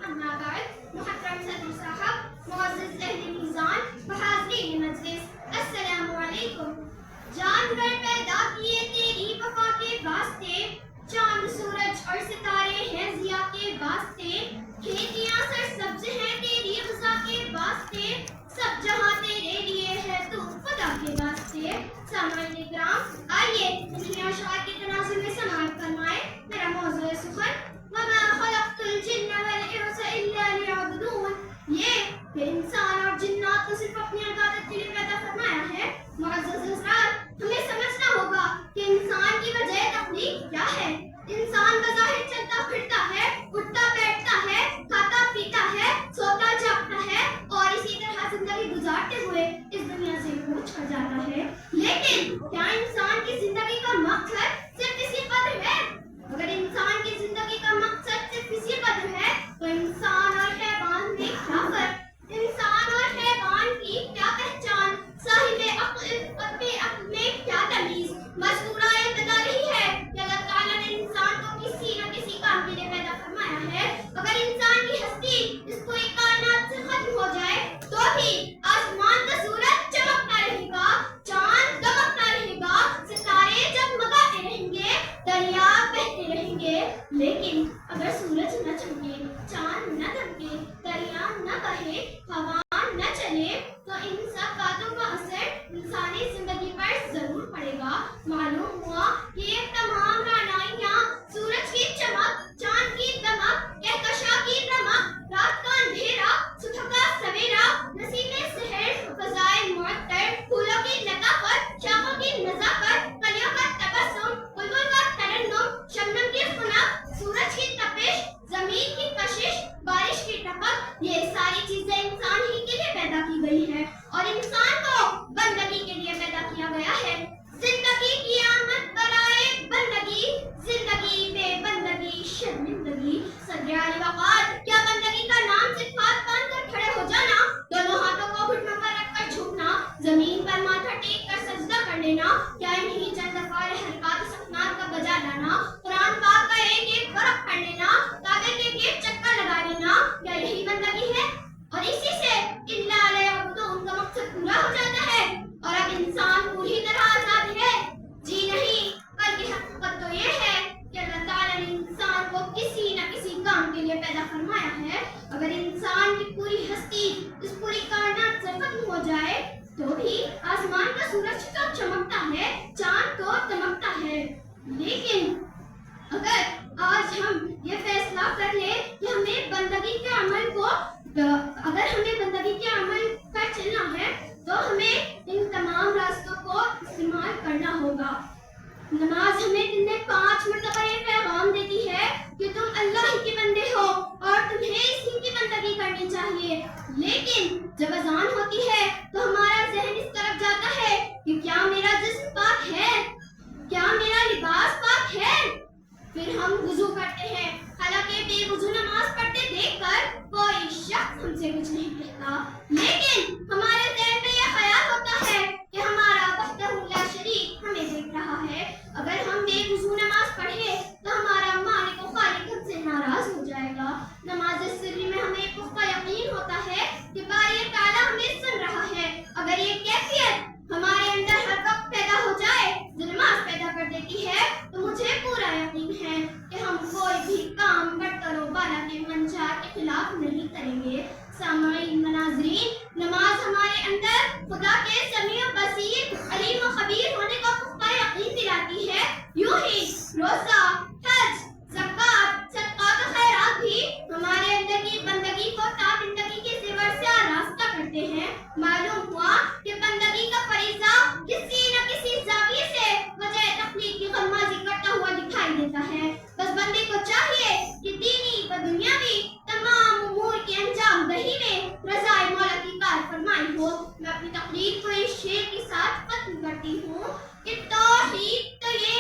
अम्मा बाद मुहतरम सदर साहब, मुअज़्ज़िज़ अहले मीज़ान व हाज़रीन मजलिस, अस्सलामु अलैकुम। जानवर पैदा किए तेरी वफा के वास्ते, चांद सूरज और सितारे हैं ज़िया के वास्ते, खेतियाँ सरसब्ज़ हैं तेरी ग़िज़ा के वास्ते, सब जहाँ तेरे लिए है तू खुदा के वास्ते। सामाईन इकराम, आइए इन्हीं अशआर के तनाज़ुम में समाअत फरमाएं। मेरा मौज़ूअ सुख़न वमा खलक़तुल जिन्न वल इंसा इल्ला लियअबुदून, ये कि इंसान और जिन्नात को सिर्फ अपनी इबादत के लिए पैदा फरमाया है। मुअज़्ज़ज़ हज़रात, हमें समझना होगा कि इंसान की वजह तख्लीक क्या है। इंसान बज़ाहिर चलता फिरता है, उठता बैठता है, खाता पीता है, सोता जागता है और इसी तरह जिंदगी गुजारते हुए इस दुनिया से कूच कर जाता है। लेकिन क्या इंसान की जिंदगी का मकसद सिर्फ इसी कदर है? अगर इंसान की जिंदगी का मकसद सिर्फ इसी कदर है तो इंसान और हैवान में क्या फर्क? इंसान और हैवान की क्या पहचान? साहिबे अक्ल में क्या तमीज़? मज़कूरा इब्तिदा रही है कि अल्लाह ताला ने इंसान को किसी न किसी काम के लिए पैदा फरमाया है। अगर इंसान की हस्ती इस पूरी कायनात से खत्म हो जाए तो भी आसमान का सूरज चमकता रहेगा, चांद दमकता रहेगा, सितारे जगमगाते रहेंगे, दरिया बहते रहेंगे। लेकिन अगर सूरज न चमके, चांद न दमके, दरिया न बहे, हवा न चले तो इन सब बातों का असर इंसानी जिंदगी पर जरूर पड़ेगा। मालूम हुआ कि ये तमाम रानाइयाँ, सूरज की चमक, चांद की दमक, कहकशां की रमक, रात का अंधेरा, सुबह का सवेरा, नसीमे सहर, फ़ज़ाए मुअत्तर, फूलों की लताफत, शाखों की नज़ाकत, कलियों का तबस्सुम, बुलबुल का तरन्नुम, शबनम की खुनक, सूरज की तपिश, ज़मीन की कशिश, बारिश की टपक, ये सारी चीजें इंसान ही के लिए पैदा की गई है और इंसान को बंदगी के लिए पैदा किया गया है। जिंदगी की आमद बराए बंदगी, जिंदगी में बंदगी शर्मिंदगी। सदर वक़ार, क्या बंदगी का नाम सिर्फ हाथ बांध कर खड़े हो जाना, दोनों हाथों को घुटनों पर रखकर झुकना, जमीन पर माथा टेक कर सजदा कर लेना, क्या इन्हीं चंद अफ़आल हरकत सखनात का बजा लाना, कुरान पाक का एक एक वरक़ पढ़ लेना, काबे के एक चक्कर लगा लेना, क्या यही बंदगी है? और इसी से इल्ला लियअबुदून का मकसद पूरा हो जाता है और अब इंसान पूरी तरह आजाद है। जी नहीं, बल्कि हकीकत तो ये है कि अल्लाह ताला ने इंसान को किसी न किसी काम के लिए पैदा फरमाया है। अगर इंसान की पूरी हस्ती इस पूरी कायनात से खत्म हो जाए तो भी आसमान का सूरज तो चमकता है, चांद तो दमकता है। लेकिन अगर आज हम ये फैसला कर ले कि हमें बंदगी के अमल को अगर हमें बंदगी के अमल पर चलना है तो हमें इन तमाम रास्तों को इस्तेमाल करना होगा। नमाज हमें दिन में 5 मरतबा ये पैगाम देती है कि तुम अल्लाह ही के बंदे हो और तुम्हें इसी की बंदगी करनी चाहिए। लेकिन जब अज़ान होती है तो हमारा ज़हन इस तरफ जाता है कि क्या मेरा जिस्म पाक है, क्या मेरा लिबास पाक है। फिर हम वुज़ू करते हैं, हालांकि बेवुज़ू नमाज पढ़ते देखकर कोई शख्स हमसे कुछ नहीं कहता, लेकिन हमारे ज़हन में यह ख्याल होता है कि हमारा वहदहू ला शरीक हमें देख रहा है। अगर हम बेवुज़ू नमाज पढ़े तो हमारा मालिक व खालिक हमसे नाराज हो जाएगा। नमाज सिर्री में हमें पुख्ता यकीन होता है कि बारी ताला हमें सुन रहा है। अगर ये कैफियत हमारे अंदर हर वक्त पैदा हो जाए जो नमाज पैदा कर देती है तो मुझे पूरा यकीन है कि हम कोई भी काम बरतरो बाला के मंशा के खिलाफ नहीं करेंगे। सामाईन नाज़रीन, नमाज हमारे अंदर खुदा के समीअ बसीर, अलीम व खबीर होने का पुख्ता यकीन दिलाती है। यूं ही रोज़ा, हज, ज़कात, सदक़ात व खैरात भी हमारे अंदर की बंदगी को ताबिंदगी के ज़ेवर से आरास्ता करते हैं। मालूम हुआ कि बंदगी का फरीज़ा किसी न किसी ज़ाविये से वजह तख्लीक की गम्माज़ी करता हुआ दिखाई देता है। बस बंदे को चाहिए कि दीनी व दुनियावी तमाम उमूर की अंजाम दही में रज़ाए मौला की कार फरमाई हो। मैं अपनी तकरीर को इस शेर के साथ खत्म करती हूँ कि तौहीद तो ये